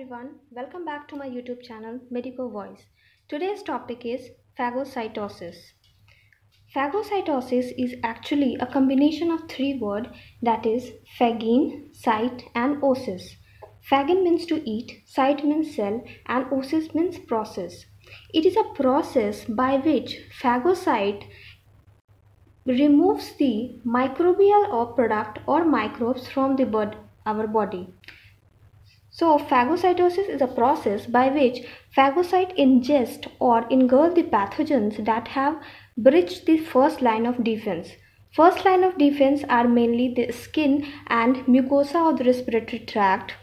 everyone, welcome back to my YouTube channel Medico Voice. Today's topic is phagocytosis. Phagocytosis is actually a combination of three words, that is phagine, cyte and osis. Phagine means to eat, cyte means cell and osis means process. It is a process by which phagocyte removes the microbial or product or microbes from our body. So phagocytosis is a process by which phagocyte ingest or engulf the pathogens that have breached the first line of defense. First line of defense are mainly the skin and mucosa of the respiratory tract.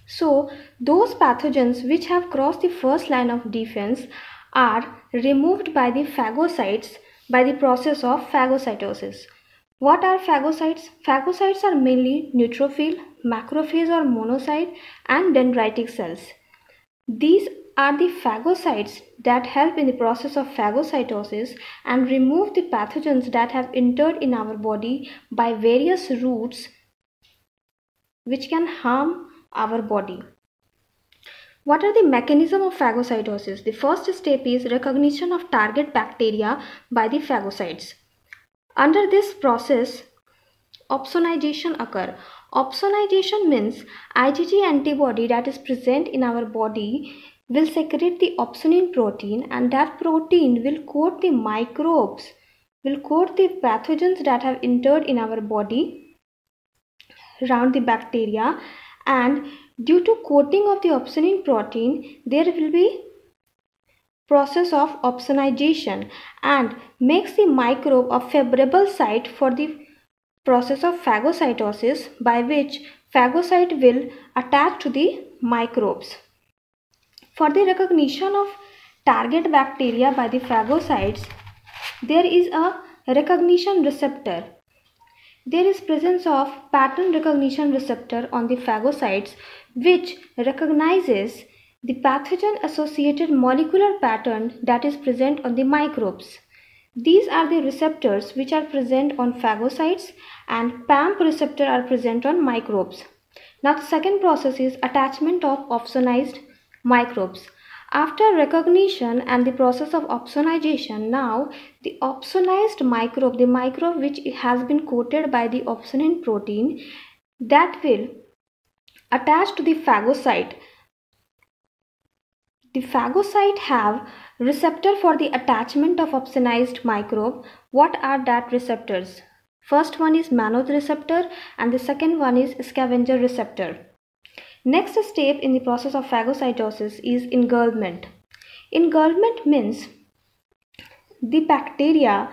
So those pathogens which have crossed the first line of defense are removed by the phagocytes by the process of phagocytosis. What are phagocytes? Phagocytes are mainly neutrophil, macrophage or monocyte and dendritic cells. These are the phagocytes that help in the process of phagocytosis and remove the pathogens that have entered in our body by various routes which can harm our body. What are the mechanism of phagocytosis? The first step is recognition of target bacteria by the phagocytes. Under this process, opsonization occurs. Opsonization means IgG antibody that is present in our body will secrete the opsonin protein, and that protein will coat the microbes, will coat the pathogens that have entered in our body around the bacteria, and due to coating of the opsonin protein there will be process of opsonization and makes the microbe a favorable site for the process of phagocytosis by which phagocyte will attach to the microbes. For the recognition of target bacteria by the phagocytes, there is a recognition receptor. There is presence of pattern recognition receptor on the phagocytes which recognizes the pathogen associated molecular pattern that is present on the microbes. These are the receptors which are present on phagocytes, and PAMP receptor are present on microbes. Now the second process is attachment of opsonized microbes. After recognition and the process of opsonization, now the opsonized microbe, the microbe which has been coated by the opsonin protein, that will attach to the phagocyte. The phagocyte have receptor for the attachment of opsonized microbe. What are that receptors? First one is Mannose receptor and the second one is scavenger receptor. Next step in the process of phagocytosis is engulfment. Engulfment means the bacteria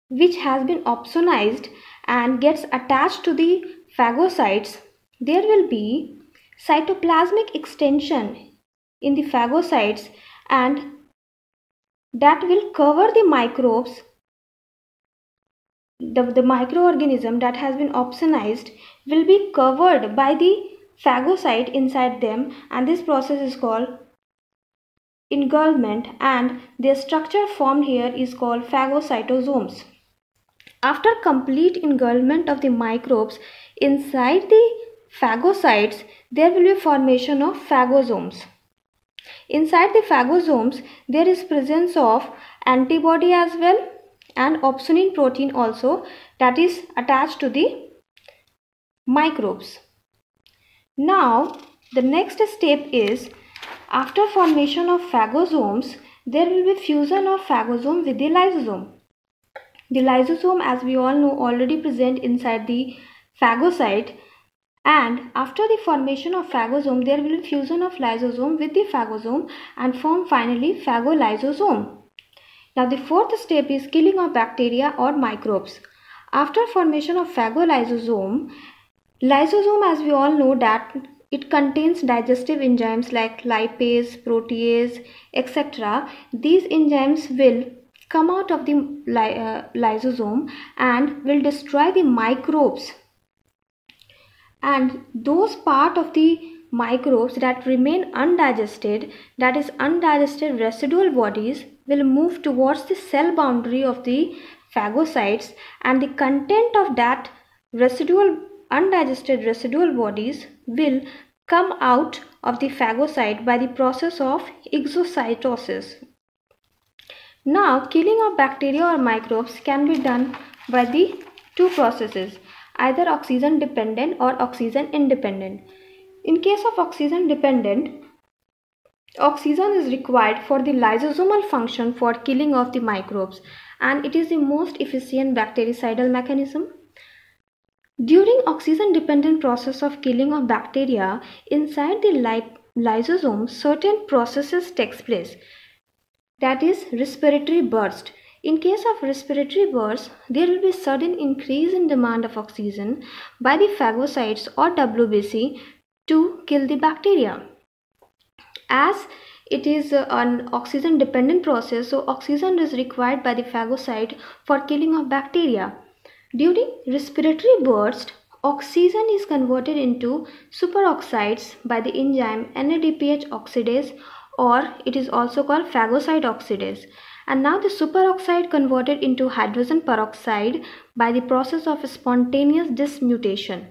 which has been opsonized and gets attached to the phagocytes. There will be cytoplasmic extension in the phagocytes and that will cover the microbes. The microorganism that has been opsonized will be covered by the phagocyte inside them, and this process is called engulfment, and their structure formed here is called phagocytosomes. After complete engulfment of the microbes inside the phagocytes, there will be formation of phagosomes. Inside the phagosomes, there is presence of antibody as well and opsonin protein also that is attached to the microbes. Now, the next step is after formation of phagosomes, there will be fusion of phagosome with the lysosome. The lysosome, as we all know, already present inside the phagocyte, and after the formation of phagosome, there will be fusion of lysosome with the phagosome and form finally phagolysosome. Now the fourth step is killing of bacteria or microbes. After formation of phagolysosome, lysosome, as we all know, that it contains digestive enzymes like lipase, protease, etc. These enzymes will come out of the lysosome and will destroy the microbes, and those part of the microbes that remain undigested, that is undigested residual bodies, will move towards the cell boundary of the phagocytes, and the content of that undigested residual bodies will come out of the phagocyte by the process of exocytosis. Now, killing of bacteria or microbes can be done by the two processes, either oxygen dependent or oxygen independent. In case of oxygen dependent, oxygen is required for the lysosomal function for killing of the microbes, and it is the most efficient bactericidal mechanism. During oxygen dependent process of killing of bacteria inside the lysosome, certain processes takes place, that is respiratory burst. In case of respiratory burst, there will be sudden increase in demand of oxygen by the phagocytes or WBC to kill the bacteria. As it is an oxygen dependent process, so oxygen is required by the phagocyte for killing of bacteria. During respiratory burst, oxygen is converted into superoxides by the enzyme NADPH oxidase, or it is also called phagocyte oxidase. And now the superoxide converted into hydrogen peroxide by the process of spontaneous dismutation.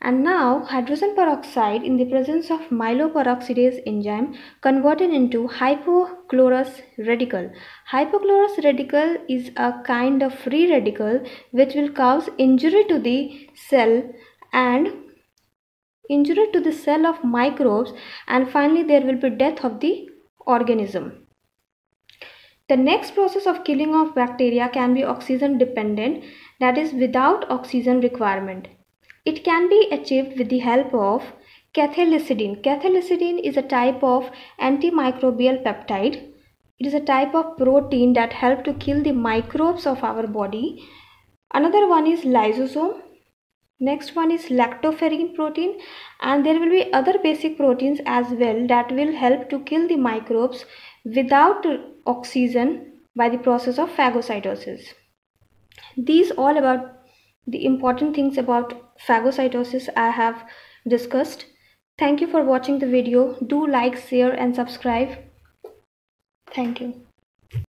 And now hydrogen peroxide in the presence of myeloperoxidase enzyme converted into hypochlorous radical. Hypochlorous radical is a kind of free radical which will cause injury to the cell of microbes, and finally there will be death of the organism. The next process of killing of bacteria can be oxygen dependent, that is without oxygen requirement. It can be achieved with the help of cathelicidin. Cathelicidin is a type of antimicrobial peptide. It is a type of protein that helps to kill the microbes of our body. Another one is lysosome. Next one is lactoferrin protein, and there will be other basic proteins as well that will help to kill the microbes without oxygen by the process of phagocytosis. These all about the important things about phagocytosis I have discussed. Thank you for watching the video. Do like, share and subscribe. Thank you.